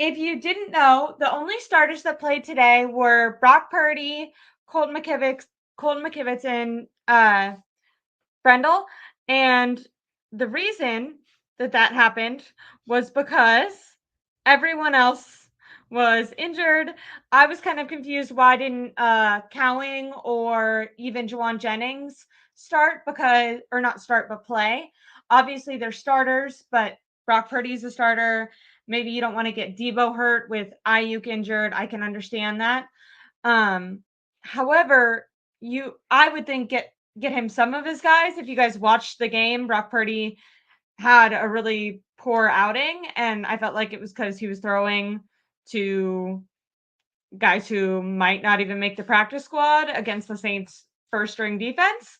if you didn't know, the only starters that played today were Brock Purdy, Colton McKivitz, and Brendel. And the reason that that happened was because everyone else was injured. I was kind of confused why didn't Cowing or even Juwan Jennings start or not start, but play. Obviously, they're starters, but Brock Purdy's a starter. Maybe you don't want to get Debo hurt with Ayuk injured. I can understand that. Um, However, I would think get him some of his guys. If you guys watched the game, Brock Purdy had a really poor outing, and I felt like it was because he was throwing to guys who might not even make the practice squad against the Saints' first string defense.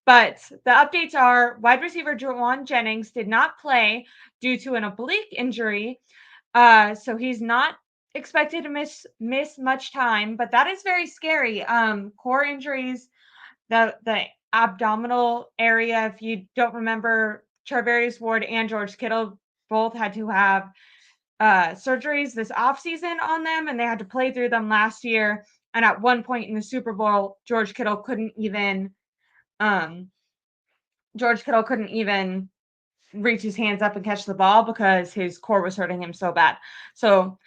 But the updates are wide receiver Juwan Jennings did not play due to an oblique injury. So he's not expected to miss much time, but that is very scary. Core injuries, the abdominal area. If you don't remember, Charvarius Ward and George Kittle both had to have surgeries this offseason on them, and they had to play through them last year. And at one point in the Super Bowl, um, George Kittle couldn't even reach his hands up and catch the ball because his core was hurting him so bad. So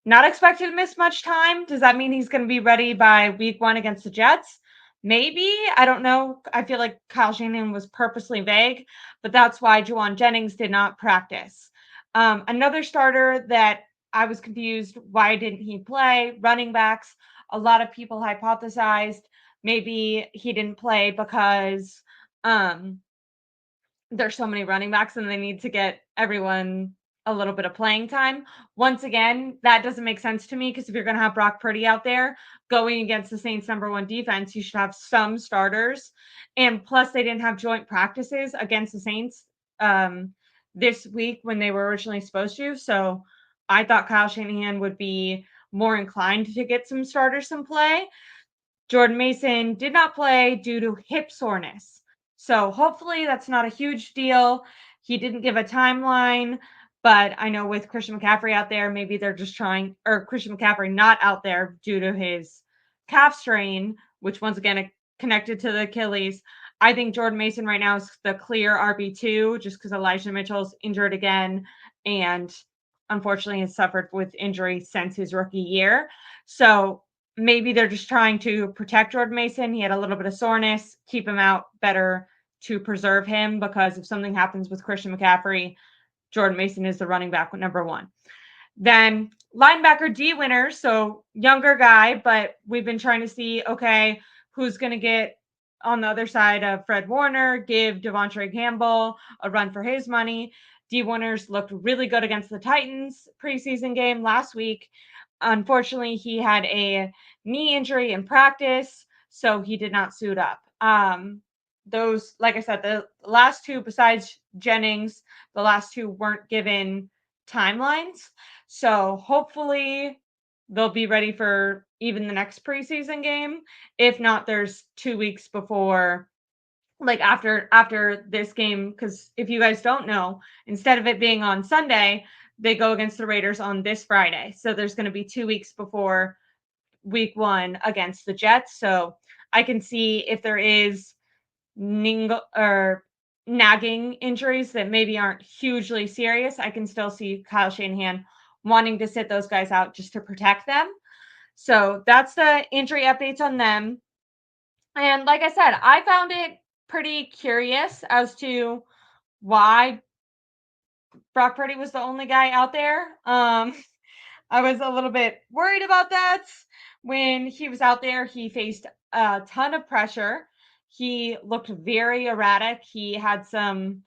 not expected to miss much time. Does that mean he's going to be ready by week 1 against the Jets? Maybe. I don't know. I feel like Kyle Shanahan was purposely vague, but that's why Juwan Jennings did not practice. Another starter that I was confused, why didn't he play? Running backs. A lot of people hypothesized maybe he didn't play because there's so many running backs and they need to get everyone a little bit of playing time. Once again, that doesn't make sense to me because if you're going to have Brock Purdy out there going against the Saints' #1 defense, you should have some starters. And plus, they didn't have joint practices against the Saints this week when they were originally supposed to. So I thought Kyle Shanahan would be more inclined to get some starters some play. Jordan Mason did not play due to hip soreness. So hopefully that's not a huge deal. He didn't give a timeline, but I know with Christian McCaffrey out there, maybe they're just or Christian McCaffrey not out there due to his calf strain, which once again connected to the Achilles. I think Jordan Mason right now is the clear RB2 just because Elijah Mitchell's injured again and unfortunately has suffered with injury since his rookie year. So maybe they're just trying to protect Jordan Mason. He had a little bit of soreness, keep him out better to preserve him because if something happens with Christian McCaffrey, Jordan Mason is the running back #1. Then linebacker D Winner, so younger guy, but we've been trying to see, okay, who's going to get on the other side of Fred Warner, give Devontae Campbell a run for his money. D Winners looked really good against the Titans preseason game last week. Unfortunately, he had a knee injury in practice, so he did not suit up. Those, like I said, the last two besides Jennings, the last two weren't given timelines. So hopefully they'll be ready for even the next preseason game. If not, there's 2 weeks before, like after this game, because if you guys don't know, instead of it being on Sunday, they go against the Raiders on this Friday. So there's going to be 2 weeks before week 1 against the Jets. So I can see if there is nagging injuries that maybe aren't hugely serious, I can still see Kyle Shanahan wanting to sit those guys out just to protect them. So that's the injury updates on them. And like I said, I found it pretty curious as to why Brock Purdy was the only guy out there. I was a little bit worried about that. When he was out there, he faced a ton of pressure. He looked very erratic. He had some,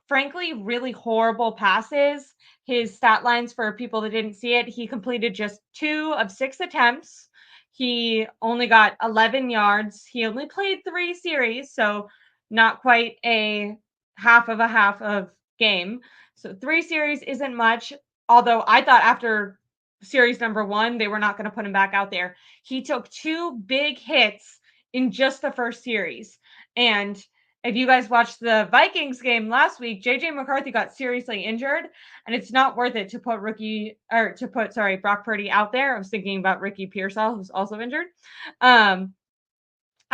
frankly, really horrible passes. His stat lines for people that didn't see it, he completed just 2 of 6 attempts. He only got 11 yards. He only played 3 series, so not quite a half of game. So 3 series isn't much, although I thought after series #1, they were not going to put him back out there. He took 2 big hits in just the first series. And if you guys watched the Vikings game last week, JJ McCarthy got seriously injured, and it's not worth it to put Brock Purdy out there. I was thinking about Ricky Pearsall, who's also injured.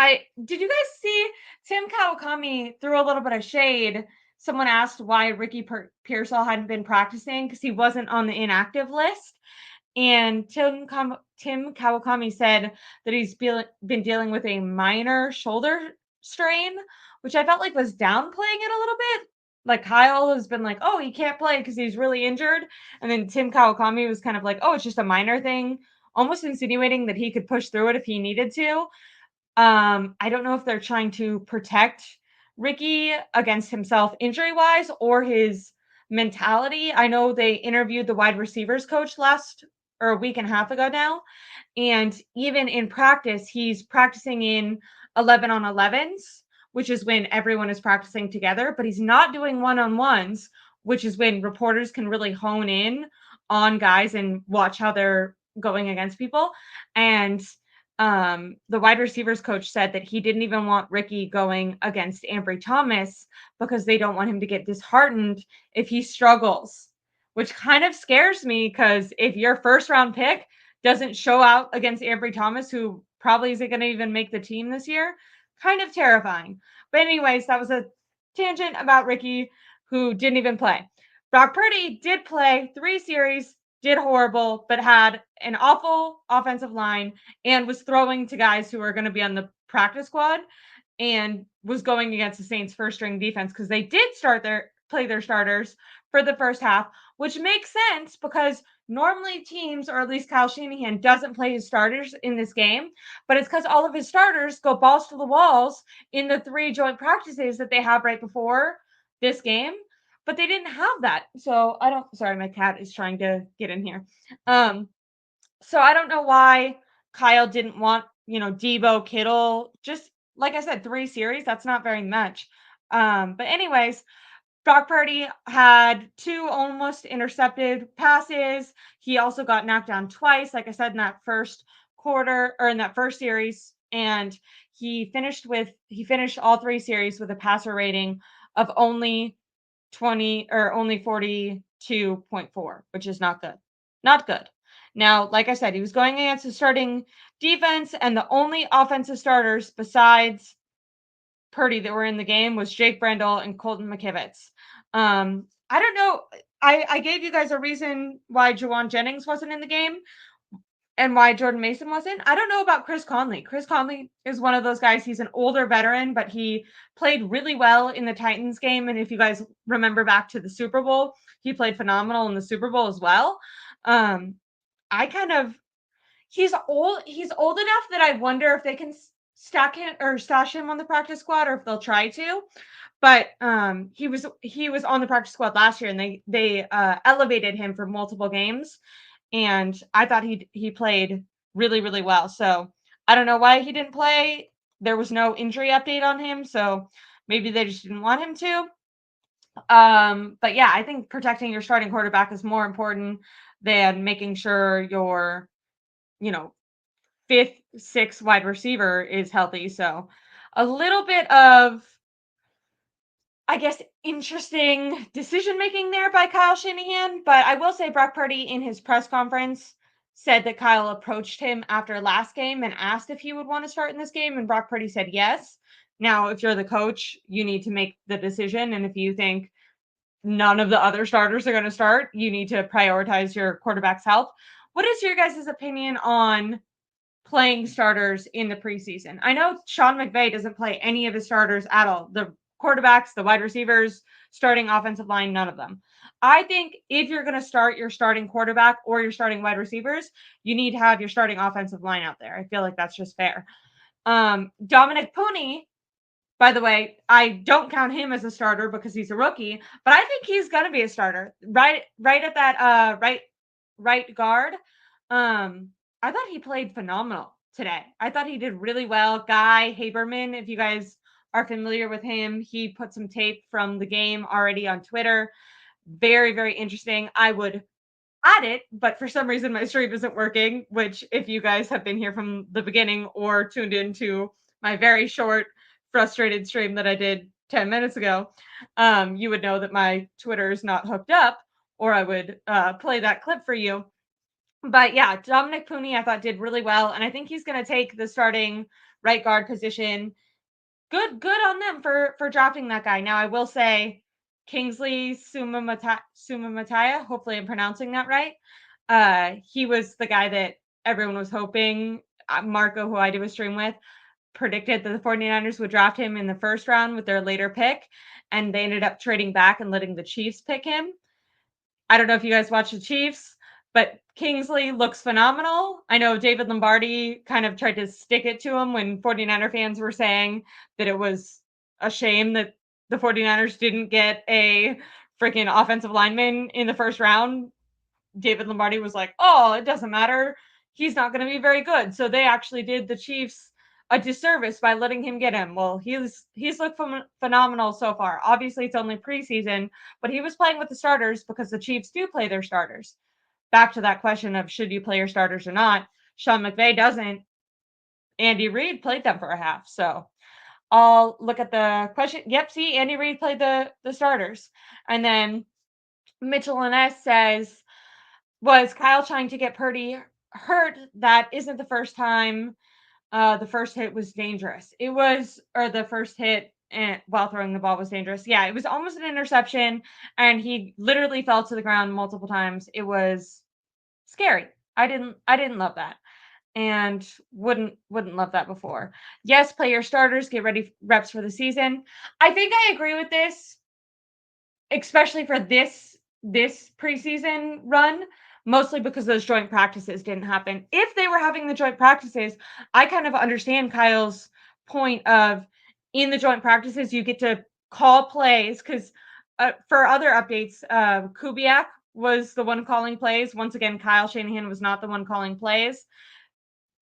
I did you guys see Tim Kawakami threw a little bit of shade. Someone asked why Ricky Pearsall hadn't been practicing because he wasn't on the inactive list. And Tim Kawakami said that he's been dealing with a minor shoulder strain, which I felt like was downplaying it a little bit. Like Kyle has been like, oh, he can't play because he's really injured. And then Tim Kawakami was kind of like, oh, it's just a minor thing, almost insinuating that he could push through it if he needed to. I don't know if they're trying to protect Ricky against himself injury wise or his mentality. I know they interviewed the wide receivers coach a week and a half ago now. And even in practice, he's practicing in 11 on 11s, which is when everyone is practicing together, but he's not doing one on ones, which is when reporters can really hone in on guys and watch how they're going against people. And the wide receivers coach said that he didn't even want Ricky going against Ambry Thomas because they don't want him to get disheartened if he struggles, which kind of scares me because if your first round pick doesn't show out against Ambry Thomas, who probably isn't going to even make the team this year, kind of terrifying. But anyways, that was a tangent about Ricky, who didn't even play. Brock Purdy did play 3 series, did horrible, but had an awful offensive line and was throwing to guys who are going to be on the practice squad and was going against the Saints first string defense because they did play their starters for the first half, which makes sense because normally teams, or at least Kyle Shanahan, doesn't play his starters in this game, but it's because all of his starters go balls to the walls in the 3 joint practices that they have right before this game. But they didn't have that. So sorry, my cat is trying to get in here. So I don't know why Kyle didn't want, Debo, Kittle, just like I said, 3 series. That's not very much. But anyways, Brock Purdy had 2 almost intercepted passes. He also got knocked down twice, like I said, in that first quarter or in that first series. And he finished all 3 series with a passer rating of only 42.4, which is not good. Not good. Now, like I said, he was going against the starting defense, and the only offensive starters besides Purdy that were in the game was Jake Brendel and Colton McKivitz. I don't know. I gave you guys a reason why Jawan Jennings wasn't in the game and why Jordan Mason wasn't. I don't know about Chris Conley. Chris Conley is one of those guys. He's an older veteran, but he played really well in the Titans game. And if you guys remember back to the Super Bowl, he played phenomenal in the Super Bowl as well. He's old. He's old enough that I wonder if they can stash him on the practice squad or if they'll try to. But he was on the practice squad last year, and they elevated him for multiple games. And I thought he played really, really well. So I don't know why he didn't play. There was no injury update on him, so maybe they just didn't want him to. But yeah, I think protecting your starting quarterback is more important than making sure your, 5th, 6th wide receiver is healthy. So a little bit of, I guess, interesting decision making there by Kyle Shanahan. But I will say Brock Purdy in his press conference said that Kyle approached him after last game and asked if he would want to start in this game. And Brock Purdy said yes. Now, if you're the coach, you need to make the decision. And if you think none of the other starters are going to start, you need to prioritize your quarterback's health. What is your guys' opinion on playing starters in the preseason? I know Sean McVay doesn't play any of his starters at all. The quarterbacks, the wide receivers, starting offensive line, none of them. I think if you're going to start your starting quarterback or your starting wide receivers, you need to have your starting offensive line out there. I feel like that's just fair. Dominic Puni, by the way, I don't count him as a starter because he's a rookie, but I think he's going to be a starter. Right at that right guard. I thought he played phenomenal today. I thought he did really well. Guy Haberman, if you guys are familiar with him, he put some tape from the game already on Twitter. Very, very interesting. I would add it, but for some reason my stream isn't working, which if you guys have been here from the beginning or tuned into my very short, frustrated stream that I did 10 minutes ago, you would know that my Twitter is not hooked up, or I would play that clip for you. But yeah, Dominic Pooney, I thought did really well, and I think he's going to take the starting right guard position. Good on them for drafting that guy. Now I will say, Kingsley Sumamataya. Hopefully, I'm pronouncing that right. He was the guy that everyone was hoping. Marco, who I do a stream with, predicted that the 49ers would draft him in the first round with their later pick, and they ended up trading back and letting the Chiefs pick him. I don't know if you guys watch the Chiefs, but Kingsley looks phenomenal. I know David Lombardi kind of tried to stick it to him when 49er fans were saying that it was a shame that the 49ers didn't get a freaking offensive lineman in the first round. David Lombardi was like, "Oh, it doesn't matter. He's not going to be very good." So they actually did the Chiefs a disservice by letting him get him. Well, he's looked phenomenal so far. Obviously, it's only preseason, but he was playing with the starters because the Chiefs do play their starters. Back to that question of should you play your starters or not? Sean McVay doesn't. Andy Reid played them for a half. So I'll look at the question. Yep, see, Andy Reid played the starters. And then Mitchell and S says, was Kyle trying to get Purdy hurt? That isn't the first time. The first hit was dangerous. It was, or the first hit and while throwing the ball was dangerous. Yeah, it was almost an interception, and he literally fell to the ground multiple times. It was scary. I didn't love that, and wouldn't love that before. Yes, play your starters, get ready reps for the season. I think I agree with this, especially for this preseason run, mostly because those joint practices didn't happen. If they were having the joint practices, I kind of understand Kyle's point of in the joint practices you get to call plays because for other updates, Kubiak was the one calling plays. Once again, Kyle Shanahan was not the one calling plays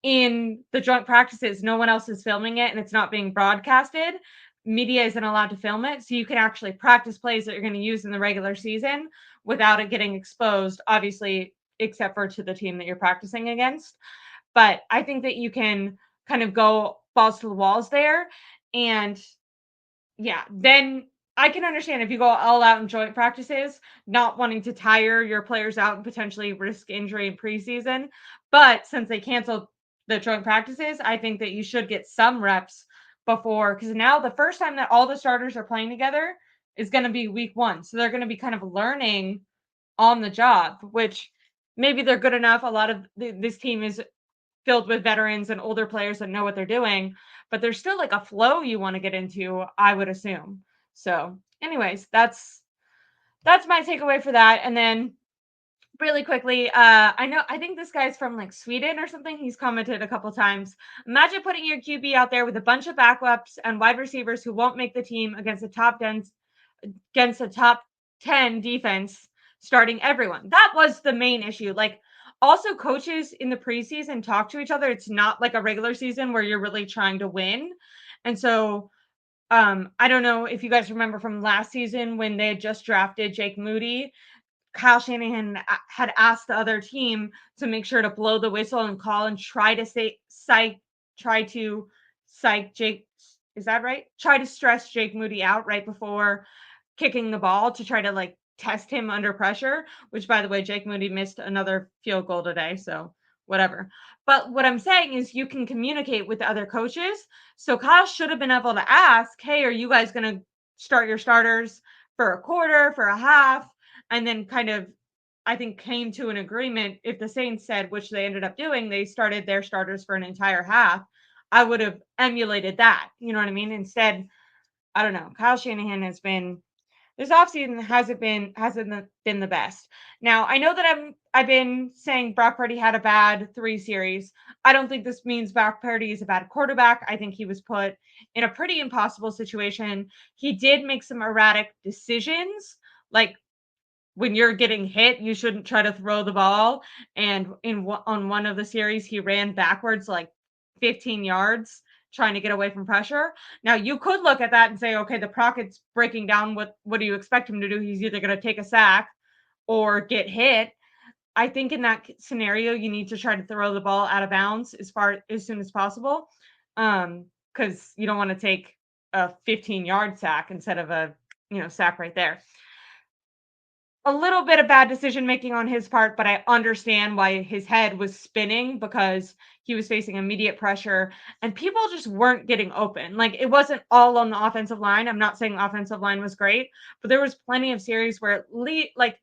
in the joint practices. No one else is filming it, and it's not being broadcasted. Media isn't allowed to film it, so you can actually practice plays that you're going to use in the regular season without it getting exposed, obviously, except for to the team that you're practicing against. But I think that you can kind of go balls to the walls there. And yeah, then I can understand if you go all out in joint practices, not wanting to tire your players out and potentially risk injury in preseason. But since they canceled the joint practices, I think that you should get some reps before, because now the first time that all the starters are playing together is going to be week 1. So they're going to be kind of learning on the job, which maybe they're good enough. A lot of this team is filled with veterans and older players that know what they're doing, but there's still like a flow you want to get into, I would assume. So, anyways, that's my takeaway for that. And then really quickly, I think this guy's from like Sweden or something. He's commented a couple times. Imagine putting your QB out there with a bunch of backups and wide receivers who won't make the team against a top 10 defense, starting everyone. That was the main issue. Like, also coaches in the preseason talk to each other. It's not like a regular season where you're really trying to win. And so I don't know if you guys remember from last season when they had just drafted Jake Moody. Kyle Shanahan had asked the other team to make sure to blow the whistle and call and try to psych Jake. Is that right? Try to stress Jake Moody out right before kicking the ball to try to like test him under pressure, which by the way, Jake Moody missed another field goal today. So whatever. But what I'm saying is you can communicate with the other coaches. So Kyle should have been able to ask, hey, are you guys going to start your starters for a quarter, for a half? And then kind of, I think, came to an agreement. If the Saints said, which they ended up doing, they started their starters for an entire half, I would have emulated that. You know what I mean? Instead, I don't know. Kyle Shanahan has been this offseason hasn't been the best. Now, I know that I've been saying Brock Purdy had a bad 3 series. I don't think this means Brock Purdy is a bad quarterback. I think he was put in a pretty impossible situation. He did make some erratic decisions, like when you're getting hit, you shouldn't try to throw the ball. And on one of the series, he ran backwards like 15 yards trying to get away from pressure. Now you could look at that and say, okay, the pocket's breaking down. What do you expect him to do? He's either going to take a sack or get hit. I think in that scenario, you need to try to throw the ball out of bounds as soon as possible, because you don't want to take a 15-yard sack instead of a, sack right there. A little bit of bad decision making on his part, but I understand why his head was spinning because he was facing immediate pressure and people just weren't getting open. Like it wasn't all on the offensive line. I'm not saying the offensive line was great, but there was plenty of series where like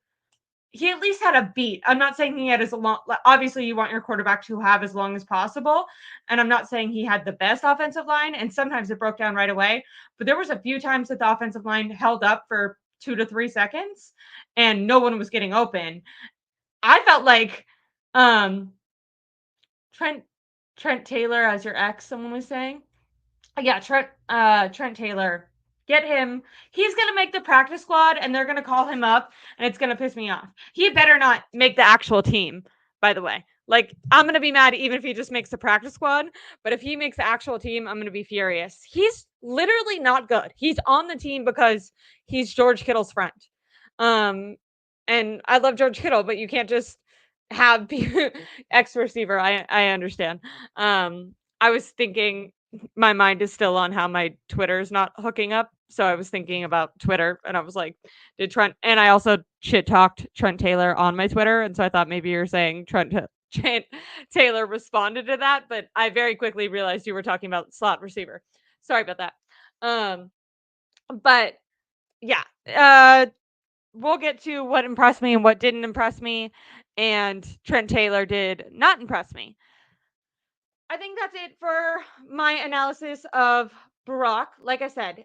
he at least had a beat. I'm not saying he had as long. Obviously, you want your quarterback to have as long as possible, and I'm not saying he had the best offensive line. And sometimes it broke down right away. But there was a few times that the offensive line held up for 2 to 3 seconds, and no one was getting open. I felt like um, Trent Trent Taylor as your ex. Someone was saying. Yeah, Trent Taylor. Get him. He's gonna make the practice squad and they're gonna call him up and it's gonna piss me off. He better not make the actual team, by the way. Like, I'm gonna be mad even if he just makes the practice squad. But if he makes the actual team, I'm gonna be furious. He's literally not good. He's on the team because he's George Kittle's friend. Um, and I love George Kittle, but you can't just have ex receiver. I understand. I was thinking my mind is still on how my Twitter is not hooking up. So I was thinking about Twitter and I was like, did Trent, and I also shit talked Trent Taylor on my Twitter. And so I thought maybe you're saying Trent Taylor responded to that, but I very quickly realized you were talking about slot receiver. Sorry about that. But yeah, we'll get to what impressed me and what didn't impress me. And Trent Taylor did not impress me. I think that's it for my analysis of Brock. Like I said,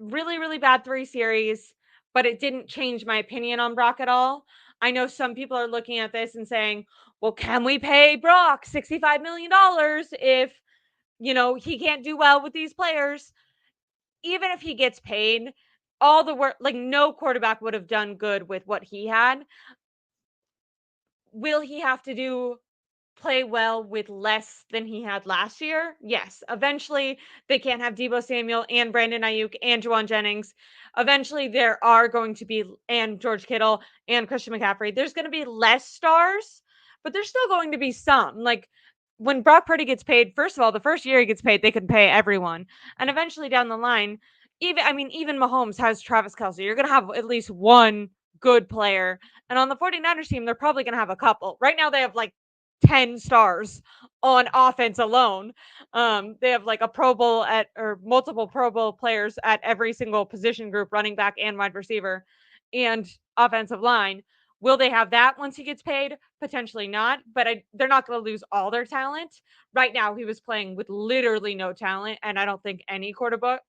really, really bad 3 series, but it didn't change my opinion on Brock at all. I know some people are looking at this and saying, well, can we pay Brock $65 million if, he can't do well with these players? Even if he gets paid, all the work, like no quarterback would have done good with what he had. Will he have to play well with less than he had last year? Yes. Eventually, they can't have Deebo Samuel and Brandon Ayuk and Juwan Jennings. Eventually, there are going to be, and George Kittle and Christian McCaffrey. There's going to be less stars, but there's still going to be some. Like when Brock Purdy gets paid, first of all, the first year he gets paid, they can pay everyone. And eventually down the line, even Mahomes has Travis Kelce. You're going to have at least one good player. And on the 49ers team, they're probably going to have a couple. Right now, they have like 10 stars on offense alone. They have like a Pro Bowl or multiple Pro Bowl players at every single position group, running back and wide receiver and offensive line. Will they have that once he gets paid? Potentially not, but they're not going to lose all their talent. Right now, he was playing with literally no talent, and I don't think any quarterback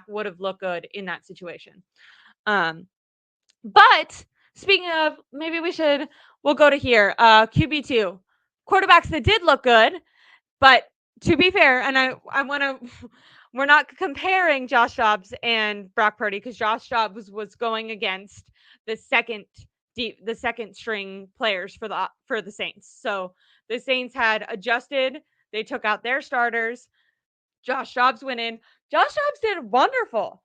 would have looked good in that situation. But speaking of, maybe we'll go to here. QB2. Quarterbacks that did look good, but to be fair, and I want to, we're not comparing Josh Dobbs and Brock Purdy because Josh Dobbs was going against the second string players for the Saints. So the Saints had adjusted. They took out their starters. Josh Dobbs went in. Josh Dobbs did wonderful.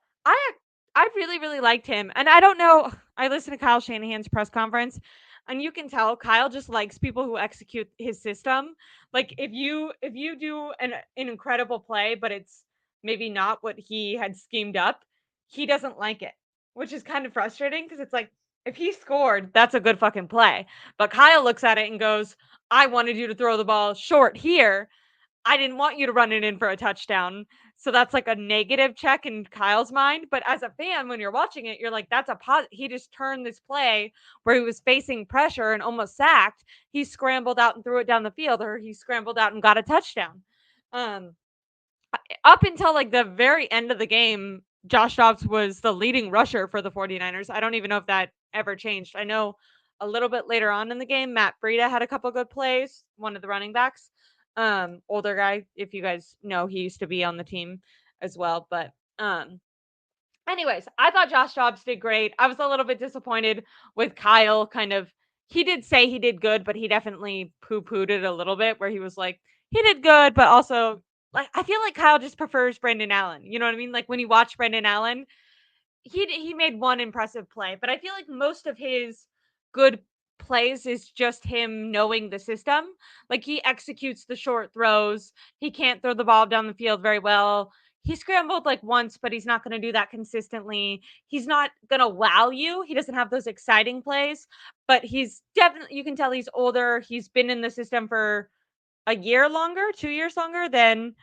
I really, really liked him. And I don't know, I listened to Kyle Shanahan's press conference, and you can tell Kyle just likes people who execute his system. Like if you do an incredible play, but it's maybe not what he had schemed up, he doesn't like it, which is kind of frustrating because it's like if he scored, that's a good fucking play. But Kyle looks at it and goes, I wanted you to throw the ball short here. I didn't want you to run it in for a touchdown. So that's like a negative check in Kyle's mind. But as a fan, when you're watching it, you're like, that's a positive. He just turned this play where he was facing pressure and almost sacked. He scrambled out and threw it down the field, or he scrambled out and got a touchdown. Up until like the very end of the game, Josh Dobbs was the leading rusher for the 49ers. I don't even know if that ever changed. I know a little bit later on in the game, Matt Breida had a couple good plays, one of the running backs. Older guy, if you guys know, he used to be on the team as well. But anyways, I thought Josh Dobbs did great. I was a little bit disappointed with Kyle. He did say he did good, but he definitely poo-pooed it a little bit where he was like, he did good, but also like I feel like Kyle just prefers Brandon Allen. You know what I mean? Like when you watch Brandon Allen, he made one impressive play, but I feel like most of his good plays is just him knowing the system. Like he executes the short throws. He can't throw the ball down the field very well. he scrambled like once, but he's not going to do that consistently. He's not going to wow you. He doesn't have those exciting plays, but he's definitely, you can tell he's older. He's been in the system for a year longer, 2 years longer than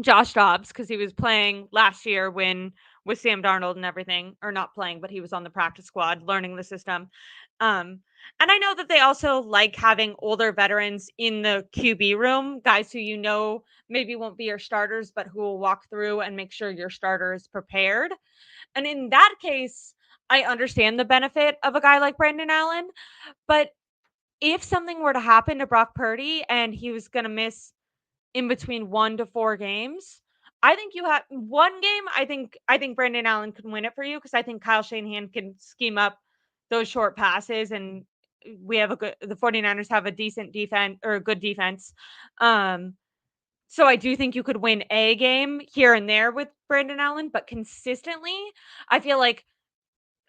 Josh Dobbs, because he was playing last year when with Sam Darnold and everything, or not playing, but he was on the practice squad learning the system. And I know that they also like having older veterans in the QB room, guys who maybe won't be your starters, but who will walk through and make sure your starter is prepared. And in that case, I understand the benefit of a guy like Brandon Allen. But if something were to happen to Brock Purdy and he was going to miss in between 1 to 4 games, I think you have one game. I think Brandon Allen can win it for you, because I think Kyle Shanahan can scheme up those short passes, and the 49ers have a decent defense, or a good defense. So I do think you could win a game here and there with Brandon Allen, but consistently, I feel like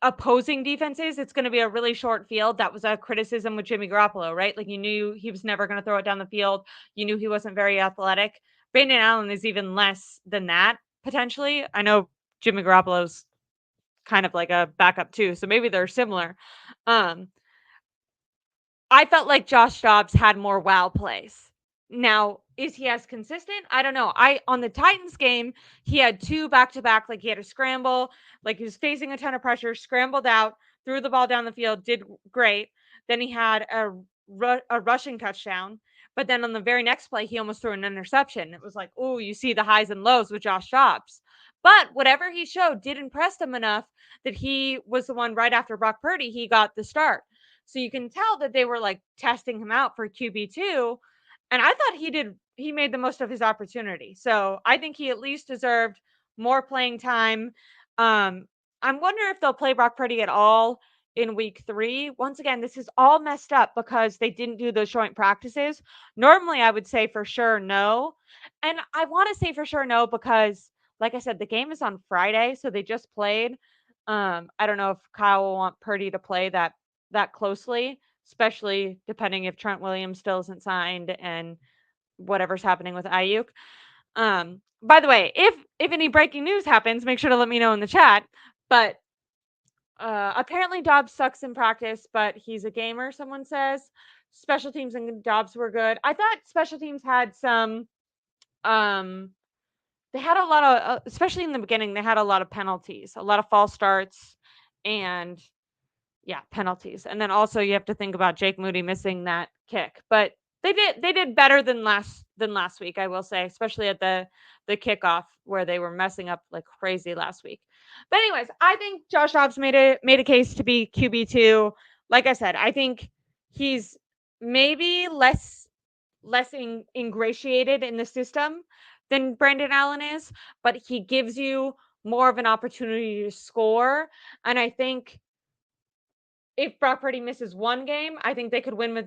opposing defenses, it's going to be a really short field. That was a criticism with Jimmy Garoppolo, right? Like, you knew he was never going to throw it down the field. You knew he wasn't very athletic. Brandon Allen is even less than that, potentially. I know Jimmy Garoppolo's kind of like a backup too, so maybe they're similar. Um, I felt like Josh Dobbs had more wow plays. Now, is he as consistent? I don't know. On the Titans game, he had 2 back-to-back, like he had a scramble, like he was facing a ton of pressure, scrambled out, threw the ball down the field, did great. Then he had a rushing touchdown, but then on the very next play, he almost threw an interception. It was like, oh, you see the highs and lows with Josh Dobbs. But whatever he showed did impress them enough that he was the one right after Brock Purdy, he got the start. So you can tell that they were like testing him out for QB2. And I thought he made the most of his opportunity. So I think he at least deserved more playing time. I'm wondering if they'll play Brock Purdy at all in week 3. Once again, this is all messed up because they didn't do those joint practices. Normally, I would say for sure no. And I want to say for sure no because, like I said, the game is on Friday. So they just played. I don't know if Kyle will want Purdy to play that closely, especially depending if Trent Williams still isn't signed and whatever's happening with Ayuk. By the way, if any breaking news happens, make sure to let me know in the chat. But apparently Dobbs sucks in practice, but he's a gamer, someone says. Special teams and Dobbs were good. I thought special teams had some they had a lot of especially in the beginning, they had a lot of penalties, a lot of false starts, and yeah, penalties. And then also you have to think about Jake Moody missing that kick. But they did better than last week, I will say, especially at the kickoff where they were messing up like crazy last week. But anyways, I think Josh Dobbs made a case to be QB2. Like I said, I think he's maybe less ingratiated in the system than Brandon Allen is, but he gives you more of an opportunity to score. And I think if Brock Purdy misses one game, I think they could win with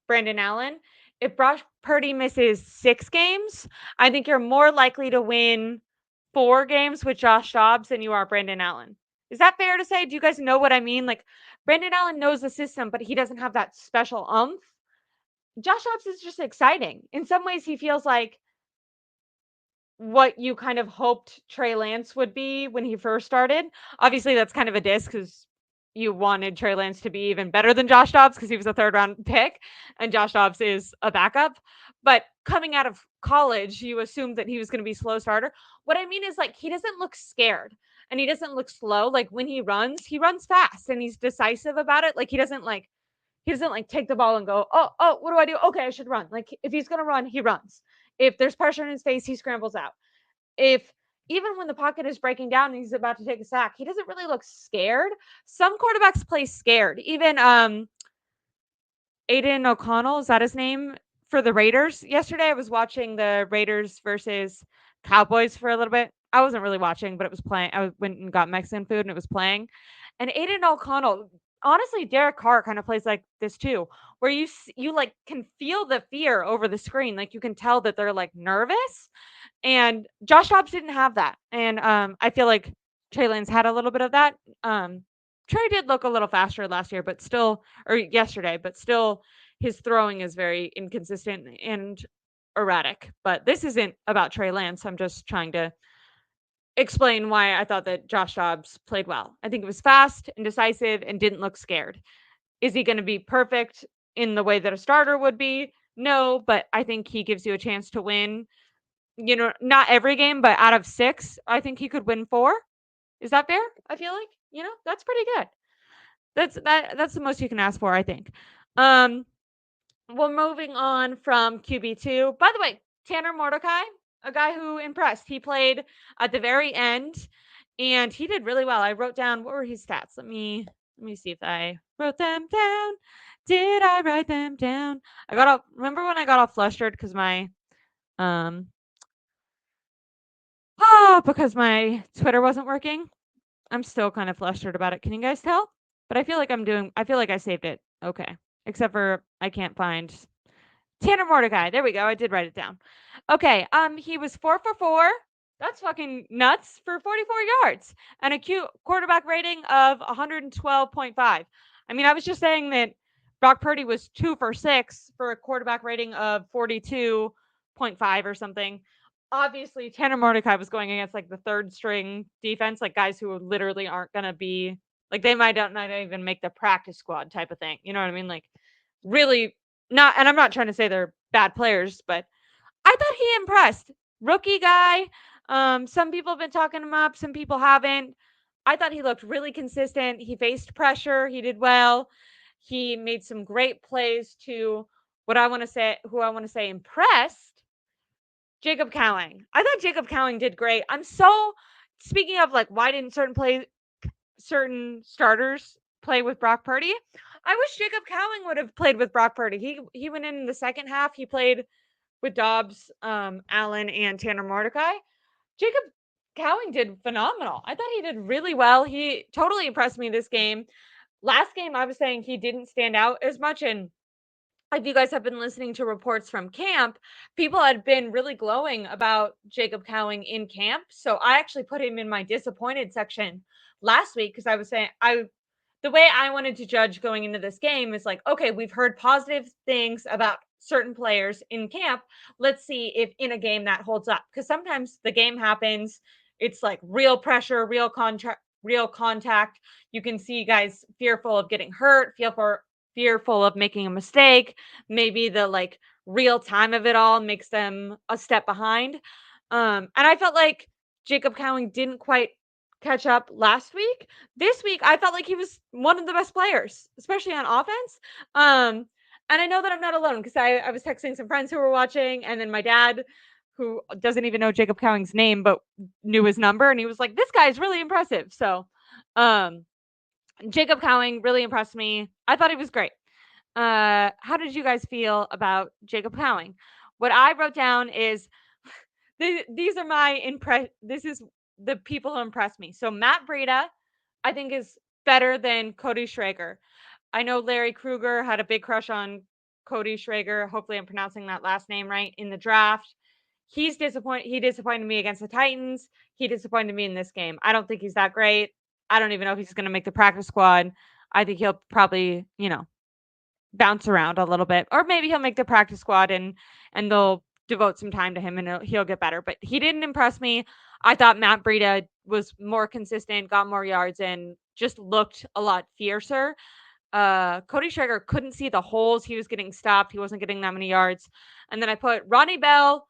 Brandon Allen. If Brock Purdy misses 6 games, I think you're more likely to win 4 games with Josh Dobbs than you are Brandon Allen. Is that fair to say? Do you guys know what I mean? Like, Brandon Allen knows the system, but he doesn't have that special umph. Josh Dobbs is just exciting. In some ways, he feels like what you kind of hoped Trey Lance would be when he first started. Obviously, that's kind of a diss because you wanted Trey Lance to be even better than Josh Dobbs because he was a 3rd-round pick and Josh Dobbs is a backup. But coming out of college, you assumed that he was going to be a slow starter. What I mean is, like, he doesn't look scared and he doesn't look slow. Like, when he runs fast and he's decisive about it. Like, he doesn't take the ball and go, oh, what do I do? Okay, I should run. Like, if he's going to run, he runs. If there's pressure in his face, he scrambles out. If even when the pocket is breaking down and he's about to take a sack, he doesn't really look scared. Some quarterbacks play scared. Even Aiden O'Connell, is that his name, for the Raiders? Yesterday I was watching the Raiders versus Cowboys for a little bit. I wasn't really watching, but it was playing. I went and got Mexican food and it was playing. And Aiden O'Connell, honestly, Derek Carr kind of plays like this too, where you like can feel the fear over the screen. Like, you can tell that they're like nervous. And Josh Dobbs didn't have that. And I feel like Trey Lance had a little bit of that. Trey did look a little faster last year, but still, or yesterday, but still his throwing is very inconsistent. And erratic. But this isn't about Trey Lance. I'm just trying to explain why I thought that Josh Dobbs played well. I think it was fast and decisive and didn't look scared. Is he going to be perfect in the way that a starter would be? No, but I think he gives you a chance to win. Not every game, but out of 6, I think he could win 4. Is that fair? I feel like, that's pretty good. That's the most you can ask for, I think. Well, moving on from QB2. By the way, Tanner Mordecai, a guy who impressed. He played at the very end and he did really well. I wrote down, what were his stats? Let me see if I wrote them down. Did I write them down? Remember when I got all flustered because because my Twitter wasn't working? I'm still kind of flustered about it. Can you guys tell? But I feel like I saved it. Okay. Except for I can't find Tanner Mordecai. There we go. I did write it down. Okay. He was 4 for 4. That's fucking nuts for 44 yards and a cute quarterback rating of 112.5. I mean, I was just saying that Brock Purdy was 2 for 6 for a quarterback rating of 42.5 or something. Obviously, Tanner Mordecai was going against like the third string defense, like guys who literally aren't going to be like they might not even make the practice squad type of thing. You know what I mean? Like really not, and I'm not trying to say they're bad players, but I thought he impressed. Rookie guy. Some people have been talking him up, some people haven't. I thought he looked really consistent. He faced pressure. He did well. He made some great plays to who I want to say impressed. Jacob Cowing. I thought Jacob Cowing did great. Speaking of like, why didn't certain starters play with Brock Purdy? I wish Jacob Cowing would have played with Brock Purdy. He went in the second half. He played with Dobbs, Allen, and Tanner Mordecai. Jacob Cowing did phenomenal. I thought he did really well. He totally impressed me this game. Last game, I was saying he didn't stand out as much, and if you guys have been listening to reports from camp, people had been really glowing about Jacob Cowing in camp. So I actually put him in my disappointed section last week because I was saying the way I wanted to judge going into this game is like, okay, we've heard positive things about certain players in camp. Let's see if in a game that holds up. Because sometimes the game happens, it's like real pressure, real contact. You can see guys fearful of getting hurt, fearful of making a mistake. Maybe the like real time of it all makes them a step behind. And I felt like Jacob Cowing didn't quite catch up last week. This week, I felt like he was one of the best players, especially on offense. And I know that I'm not alone because I was texting some friends who were watching, and then my dad, who doesn't even know Jacob Cowing's name, but knew his number, and he was like, this guy is really impressive. So, Jacob Cowing really impressed me. I thought he was great. How did you guys feel about Jacob Cowing? What I wrote down is these are this is the people who impressed me. So Matt Breida, I think, is better than Cody Schrager. I know Larry Krueger had a big crush on Cody Schrager. Hopefully I'm pronouncing that last name right in the draft. He disappointed me against the Titans. He disappointed me in this game. I don't think he's that great. I don't even know if he's going to make the practice squad. I think he'll probably, bounce around a little bit, or maybe he'll make the practice squad and they'll devote some time to him and he'll get better. But he didn't impress me. I thought Matt Breida was more consistent, got more yards, and just looked a lot fiercer. Cody Schrager couldn't see the holes. He was getting stopped. He wasn't getting that many yards. And then I put Ronnie Bell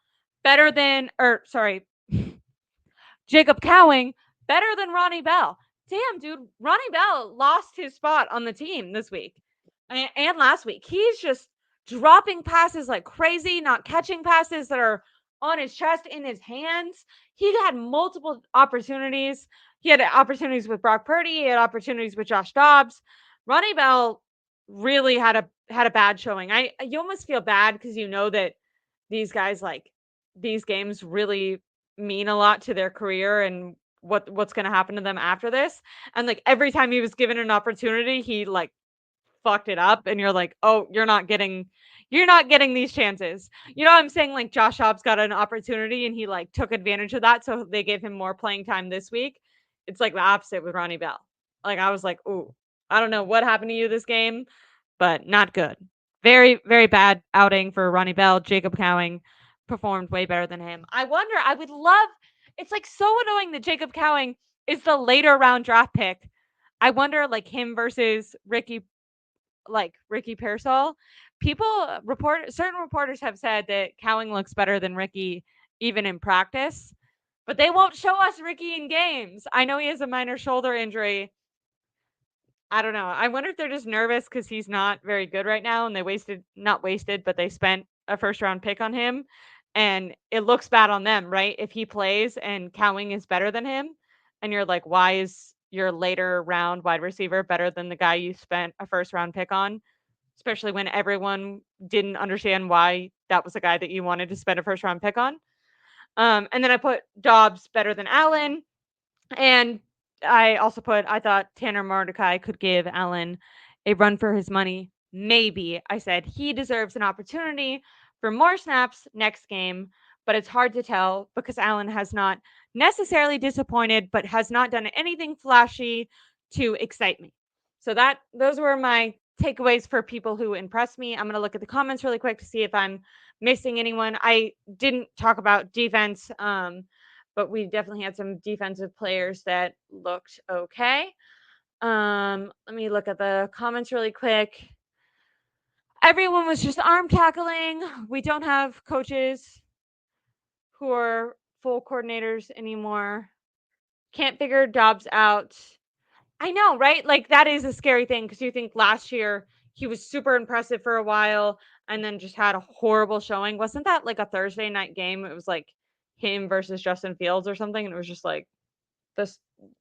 Jacob Cowing better than Ronnie Bell. Damn, dude, Ronnie Bell lost his spot on the team this week and last week. He's just dropping passes like crazy, not catching passes that are on his chest, in his hands. He had multiple opportunities. He had opportunities with Brock Purdy. He had opportunities with Josh Dobbs. Ronnie Bell really had a bad showing. You almost feel bad because you know that these guys, like, these games really mean a lot to their career and what's going to happen to them after this. And like every time he was given an opportunity, he like fucked it up, and you're like, oh, you're not getting these chances. You know what I'm saying? Like Josh Dobbs got an opportunity and he like took advantage of that, so they gave him more playing time this week. It's like the opposite with Ronnie Bell. Like I was like, ooh, I don't know what happened to you this game, but not good. Very, very bad outing for Ronnie Bell. Jacob Cowing, performed way better than him. I would love, it's like so annoying that Jacob Cowing is the later round draft pick. I wonder, like, him versus Ricky Pearsall. Certain reporters have said that Cowing looks better than Ricky even in practice, but they won't show us Ricky in games. I know he has a minor shoulder injury. I don't know. I wonder if they're just nervous because he's not very good right now, and not wasted, but they spent a first round pick on him, and it looks bad on them, right? If he plays and Cowing is better than him, and you're like, why is your later round wide receiver better than the guy you spent a first round pick on? Especially when everyone didn't understand why that was the guy that you wanted to spend a first round pick on. And then I put Dobbs better than Allen. And I thought Tanner Mordecai could give Allen a run for his money. Maybe. I said he deserves an opportunity for more snaps next game, but it's hard to tell because Allen has not necessarily disappointed, but has not done anything flashy to excite me. So those were my takeaways for people who impressed me. I'm going to look at the comments really quick to see if I'm missing anyone. I didn't talk about defense. But we definitely had some defensive players that looked okay. Let me look at the comments really quick. Everyone was just arm tackling. We don't have coaches who are full coordinators anymore. Can't figure Dobbs out. I know, right? Like, that is a scary thing because you think last year he was super impressive for a while and then just had a horrible showing. Wasn't that like a Thursday night game? It was like him versus Justin Fields or something. And it was just like,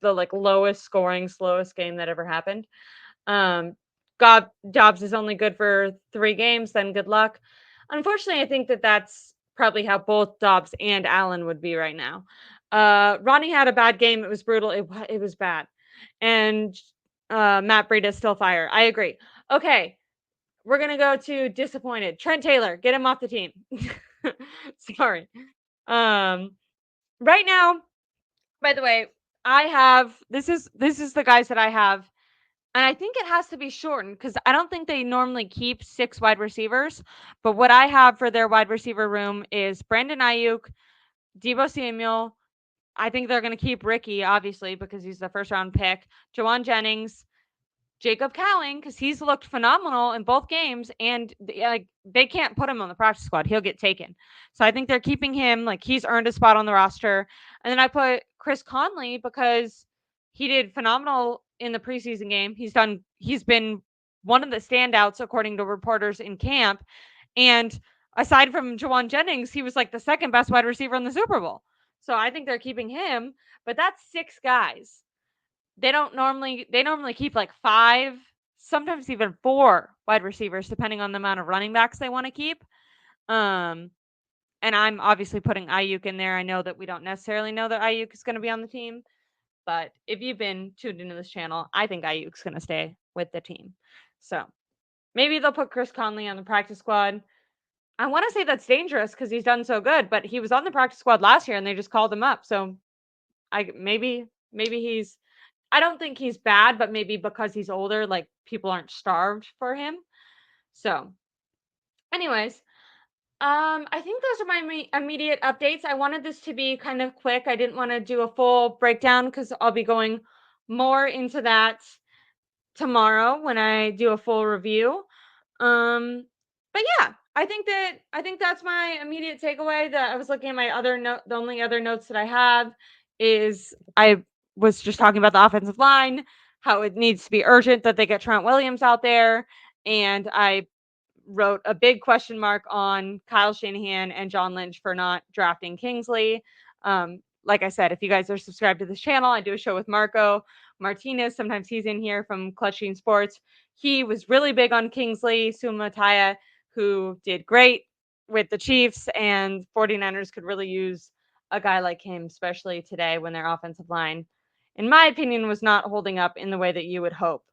the like lowest scoring, slowest game that ever happened. Um, Dobbs is only good for 3 games. Then good luck. Unfortunately, I think that that's probably how both Dobbs and Allen would be right now. Ronnie had a bad game. It was brutal. It was bad, and Matt Breida is still fire. I agree. Okay, we're gonna go to disappointed. Trent Taylor, get him off the team. Sorry. Um, right now, by the way, I have this is the guys that I have, and I think it has to be shortened because I don't think they normally keep 6 wide receivers. But what I have for their wide receiver room is Brandon Ayuk, Deebo Samuel. I think they're going to keep Ricky, obviously, because he's the first round pick. Jawan Jennings, Jacob Cowing, because he's looked phenomenal in both games, and like they can't put him on the practice squad; he'll get taken. So I think they're keeping him. Like, he's earned a spot on the roster. And then I put Chris Conley because he did phenomenal in the preseason game. He's been one of the standouts according to reporters in camp. And aside from Jawan Jennings, he was like the second best wide receiver in the Super Bowl. So I think they're keeping him. But that's 6 guys. They normally keep like 5, sometimes even 4 wide receivers depending on the amount of running backs they want to keep. Um and I'm obviously putting Ayuk in there. I know that we don't necessarily know that Ayuk is going to be on the team, but if you've been tuned into this channel, I think Ayuk's going to stay with the team. So, maybe they'll put Chris Conley on the practice squad. I want to say that's dangerous because he's done so good, but he was on the practice squad last year and they just called him up. So, maybe he's I don't think he's bad, but maybe because he's older, like, people aren't starved for him. So, anyways, I think those are my immediate updates. I wanted this to be kind of quick. I didn't want to do a full breakdown because I'll be going more into that tomorrow when I do a full review. Um, but yeah, I think that's my immediate takeaway. That I was looking at my other note. The only other notes that I have is I was just talking about the offensive line, how it needs to be urgent that they get Trent Williams out there, and I wrote a big question mark on Kyle Shanahan and John Lynch for not drafting Kingsley. Like I said, if you guys are subscribed to this channel, I do a show with Marco Martinez. Sometimes he's in here from Clutch Gene Sports. He was really big on Kingsley Sumatia, who did great with the Chiefs, and 49ers could really use a guy like him, especially today when their offensive line, in my opinion, was not holding up in the way that you would hope.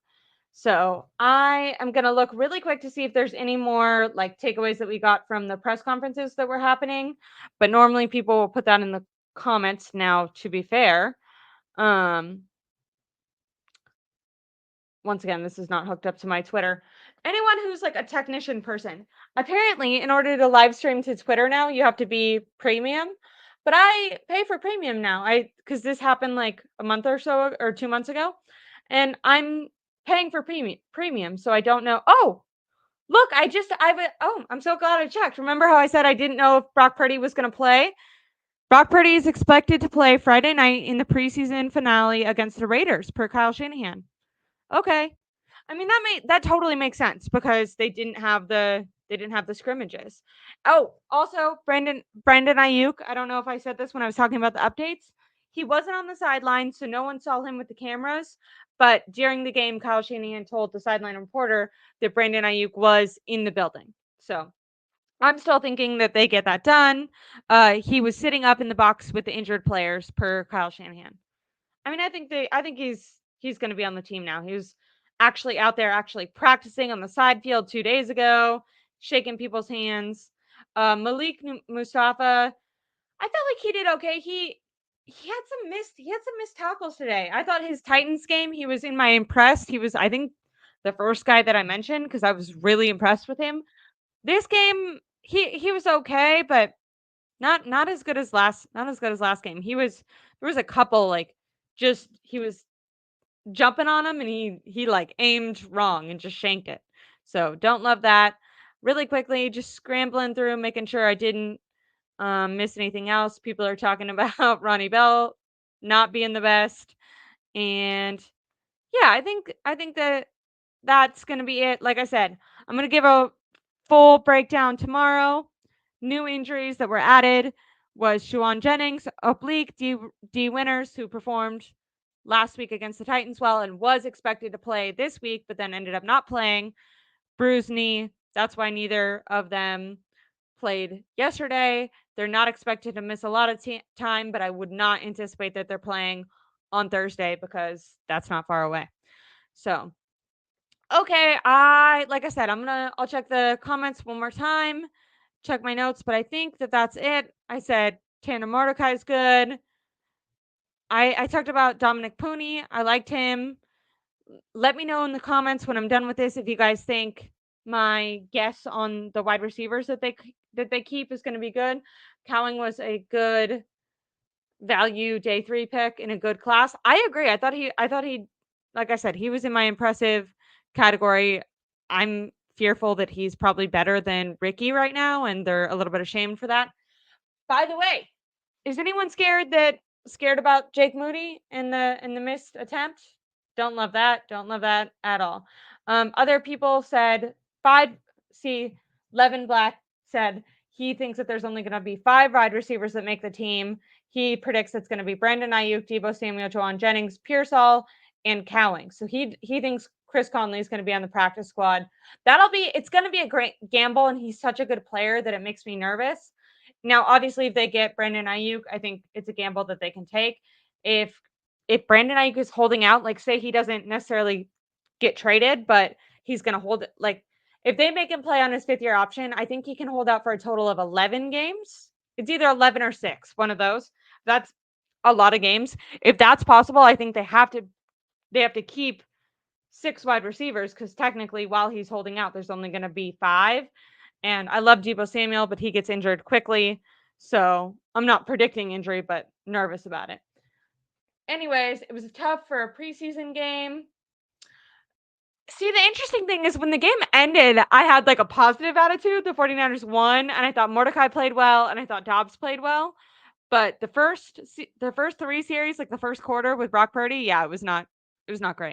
So I am going to look really quick to see if there's any more like takeaways that we got from the press conferences that were happening. But normally people will put that in the comments now, to be fair. Um, once again, this is not hooked up to my Twitter. Anyone who's like a technician person, apparently, in order to live stream to Twitter now, you have to be premium. But I pay for premium now. Because this happened like a month or so or 2 months ago, and I'm paying for premium. So I don't know. Oh, look, I'm so glad I checked. Remember how I said I didn't know if Brock Purdy was going to play? Brock Purdy is expected to play Friday night in the preseason finale against the Raiders, per Kyle Shanahan. Okay. I mean, that totally makes sense because they didn't have the scrimmages. Oh, also Brandon Ayuk. I don't know if I said this when I was talking about the updates. He wasn't on the sideline, so no one saw him with the cameras. But during the game, Kyle Shanahan told the sideline reporter that Brandon Ayuk was in the building. So I'm still thinking that they get that done. He was sitting up in the box with the injured players, per Kyle Shanahan. I mean, I think he's going to be on the team now. He was actually out there, actually practicing on the side field 2 days ago, shaking people's hands. Malik Mustafa, I felt like he did okay. He had some missed tackles today. I thought his Titans game, he was in my impressed. He was, I think, the first guy that I mentioned because I was really impressed with him. This game, he was okay, but not as good as last game. There was a couple like just he was jumping on him and he like aimed wrong and just shanked it. So don't love that. Really quickly, just scrambling through, making sure I didn't miss anything else. People are talking about Ronnie Bell not being the best, and yeah, I think that that's gonna be it. Like I said, I'm gonna give a full breakdown tomorrow. New injuries that were added was Shawan Jennings, oblique, D Winters, who performed last week against the Titans well and was expected to play this week, but then ended up not playing. Bruised knee. That's why neither of them played yesterday. They're not expected to miss a lot of time, but I would not anticipate that they're playing on Thursday because that's not far away. So, okay, like I said, I'll check the comments one more time, check my notes, but I think that that's it. I said Tanner Mordecai is good. I talked about Dominic Pooney. I liked him. Let me know in the comments when I'm done with this if you guys think my guess on the wide receivers that they keep is going to be good. Cowing was a good value day 3 pick in a good class. I agree. I thought he like I said, he was in my impressive category. I'm fearful that he's probably better than Ricky right now, and they're a little bit ashamed for that. By the way, is anyone scared about Jake Moody in the missed attempt? Don't love that. Don't love that at all. Other people said five. See, Levin Black said he thinks that there's only going to be 5 wide receivers that make the team. He predicts it's going to be Brandon Ayuk, Deebo Samuel, Jawan Jennings, Pearsall, and Cowing. So he thinks Chris Conley is going to be on the practice squad. It's going to be a great gamble, and he's such a good player that it makes me nervous. Now, obviously, if they get Brandon Ayuk, I think it's a gamble that they can take. If if Brandon Ayuk is holding out, like say he doesn't necessarily get traded, but he's going to hold it, like if they make him play on his 5th year option, I think he can hold out for a total of 11 games. It's either 11 or 6, one of those. That's a lot of games. If that's possible, I think they have to keep 6 wide receivers because technically while he's holding out, there's only going to be 5. And I love Deebo Samuel, but he gets injured quickly. So I'm not predicting injury, but nervous about it. Anyways, it was tough for a preseason game. See, the interesting thing is when the game ended, I had like a positive attitude. The 49ers won, and I thought Mordecai played well, and I thought Dobbs played well. But the first 3 series, like the first quarter with Brock Purdy, yeah, it was not great.